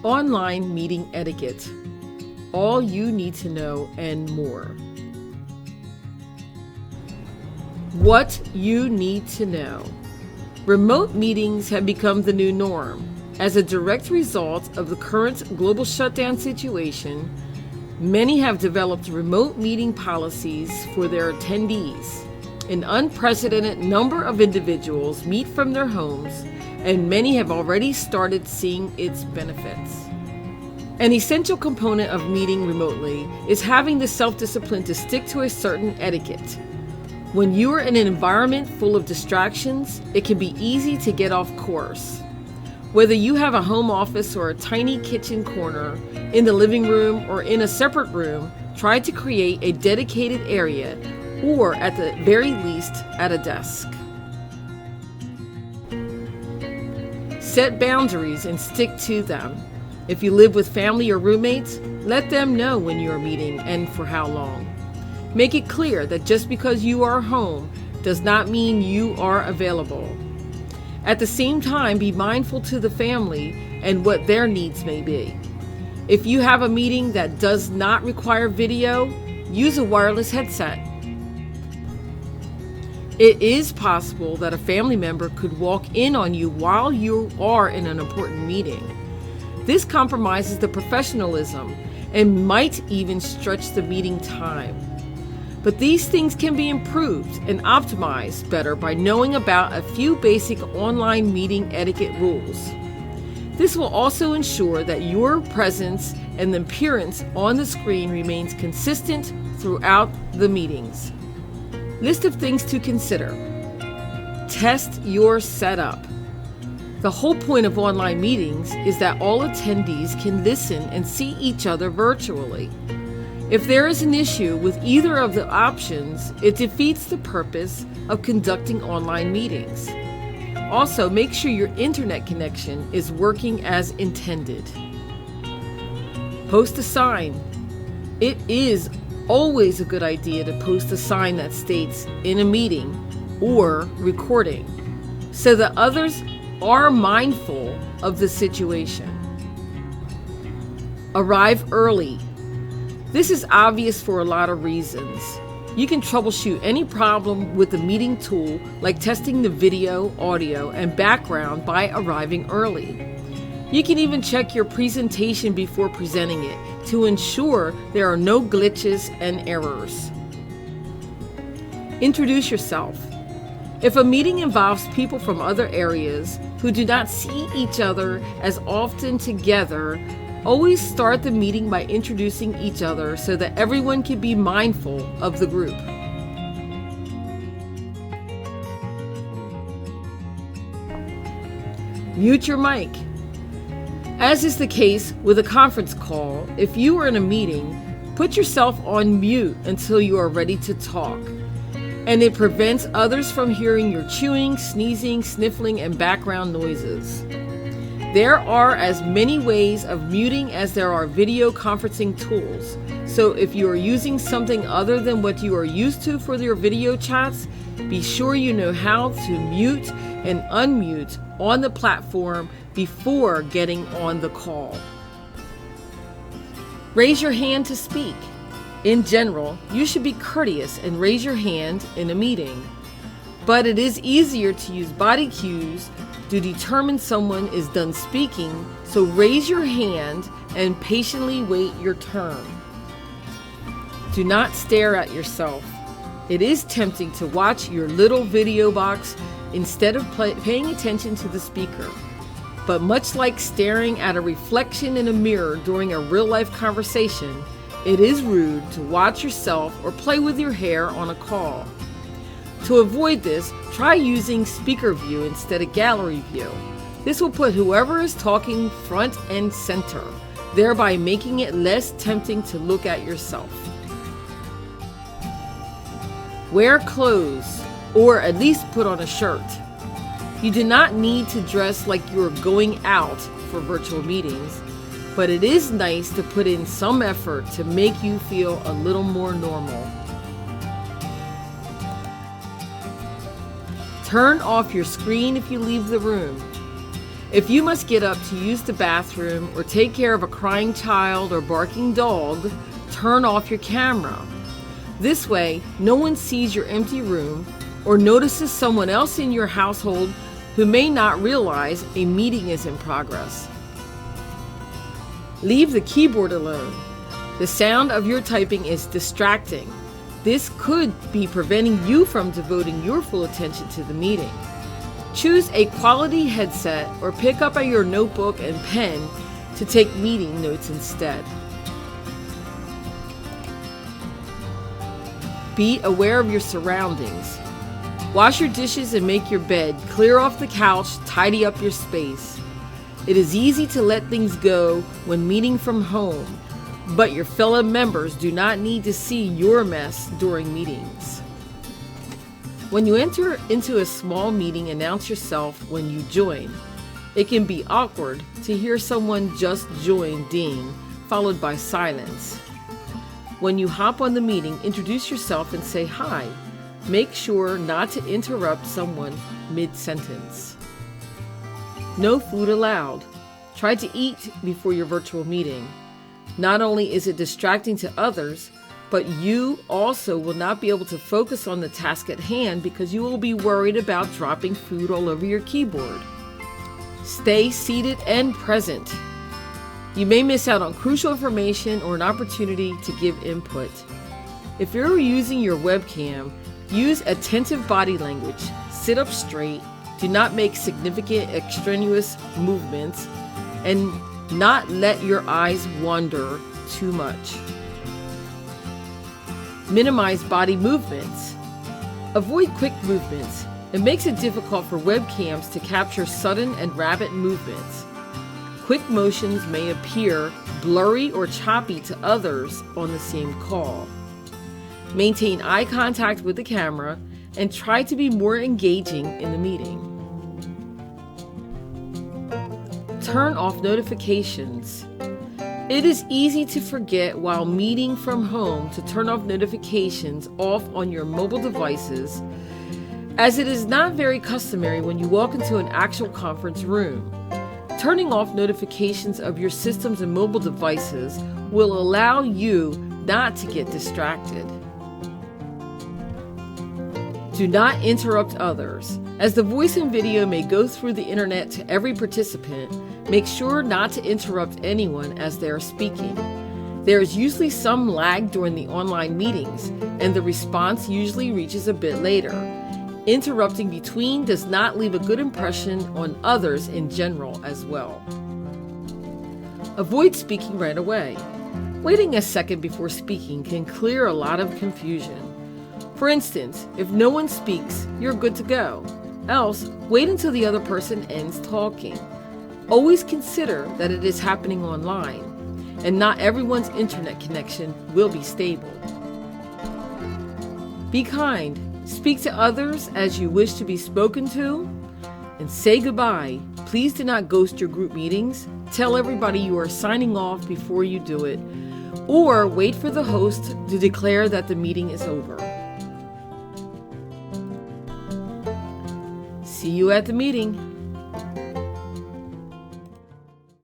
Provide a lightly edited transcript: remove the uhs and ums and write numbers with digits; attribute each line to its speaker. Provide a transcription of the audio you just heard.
Speaker 1: Online meeting etiquette. All you need to know and more. What you need to know. Remote meetings have become the new norm. As a direct result of the current global shutdown situation, many have developed remote meeting policies for their attendees. An unprecedented number of individuals meet from their homes, and many have already started seeing its benefits. An essential component of meeting remotely is having the self-discipline to stick to a certain etiquette. When you are in an environment full of distractions, it can be easy to get off course. Whether you have a home office or a tiny kitchen corner, in the living room or in a separate room, try to create a dedicated area, or at the very least, at a desk. Set boundaries and stick to them. If you live with family or roommates, let them know when you are meeting and for how long. Make it clear that just because you are home does not mean you are available. At the same time, be mindful to the family and what their needs may be. If you have a meeting that does not require video, use a wireless headset. It is possible that a family member could walk in on you while you are in an important meeting. This compromises the professionalism and might even stretch the meeting time. But these things can be improved and optimized better by knowing about a few basic online meeting etiquette rules. This will also ensure that your presence and the appearance on the screen remains consistent throughout the meetings. List of things to consider. Test your setup. The whole point of online meetings is that all attendees can listen and see each other virtually. If there is an issue with either of the options, it defeats the purpose of conducting online meetings. Also, make sure your internet connection is working as intended. Post a sign. It is always a good idea to post a sign that states "in a meeting" or "recording," so that others are mindful of the situation. Arrive early. This is obvious for a lot of reasons. You can troubleshoot any problem with the meeting tool, like testing the video, audio, and background by arriving early. You can even check your presentation before presenting it to ensure there are no glitches and errors. Introduce yourself. If a meeting involves people from other areas who do not see each other as often together, always start the meeting by introducing each other so that everyone can be mindful of the group. Mute your mic. As is the case with a conference call, if you are in a meeting, put yourself on mute until you are ready to talk. And it prevents others from hearing your chewing, sneezing, sniffling, and background noises. There are as many ways of muting as there are video conferencing tools. So if you are using something other than what you are used to for your video chats, be sure you know how to mute and unmute on the platform before getting on the call. Raise your hand to speak. In general, you should be courteous and raise your hand in a meeting. But it is easier to use body cues to determine someone is done speaking, so raise your hand and patiently wait your turn. Do not stare at yourself. It is tempting to watch your little video box instead of paying attention to the speaker. But much like staring at a reflection in a mirror during a real-life conversation, it is rude to watch yourself or play with your hair on a call. To avoid this, try using speaker view instead of gallery view. This will put whoever is talking front and center, thereby making it less tempting to look at yourself. Wear clothes, or at least put on a shirt. You do not need to dress like you are going out for virtual meetings, but it is nice to put in some effort to make you feel a little more normal. Turn off your screen if you leave the room. If you must get up to use the bathroom or take care of a crying child or barking dog, turn off your camera. This way, no one sees your empty room or notices someone else in your household who may not realize a meeting is in progress. Leave the keyboard alone. The sound of your typing is distracting. This could be preventing you from devoting your full attention to the meeting. Choose a quality headset or pick up your notebook and pen to take meeting notes instead. Be aware of your surroundings. Wash your dishes and make your bed. Clear off the couch, tidy up your space. It is easy to let things go when meeting from home, but your fellow members do not need to see your mess during meetings. When you enter into a small meeting, announce yourself when you join. It can be awkward to hear someone just join ding, followed by silence. When you hop on the meeting, introduce yourself and say hi. Make sure not to interrupt someone mid-sentence. No food allowed. Try to eat before your virtual meeting. Not only is it distracting to others, but you also will not be able to focus on the task at hand because you will be worried about dropping food all over your keyboard. Stay seated and present. You may miss out on crucial information or an opportunity to give input. If you're using your webcam, use attentive body language. Sit up straight. Do not make significant extraneous movements and not let your eyes wander too much. Minimize body movements. Avoid quick movements. It makes it difficult for webcams to capture sudden and rapid movements. Quick motions may appear blurry or choppy to others on the same call. Maintain eye contact with the camera and try to be more engaging in the meeting. Turn off notifications. It is easy to forget while meeting from home to turn off notifications off on your mobile devices, as it is not very customary when you walk into an actual conference room. Turning off notifications of your systems and mobile devices will allow you not to get distracted. Do not interrupt others. As the voice and video may go through the internet to every participant, make sure not to interrupt anyone as they are speaking. There is usually some lag during the online meetings, and the response usually reaches a bit later. Interrupting between does not leave a good impression on others in general as well. Avoid speaking right away. Waiting a second before speaking can clear a lot of confusion. For instance, if no one speaks, you're good to go. Else, wait until the other person ends talking. Always consider that it is happening online, and not everyone's internet connection will be stable. Be kind. Speak to others as you wish to be spoken to, and say goodbye. Please do not ghost your group meetings. Tell everybody you are signing off before you do it, or wait for the host to declare that the meeting is over. See you at the meeting.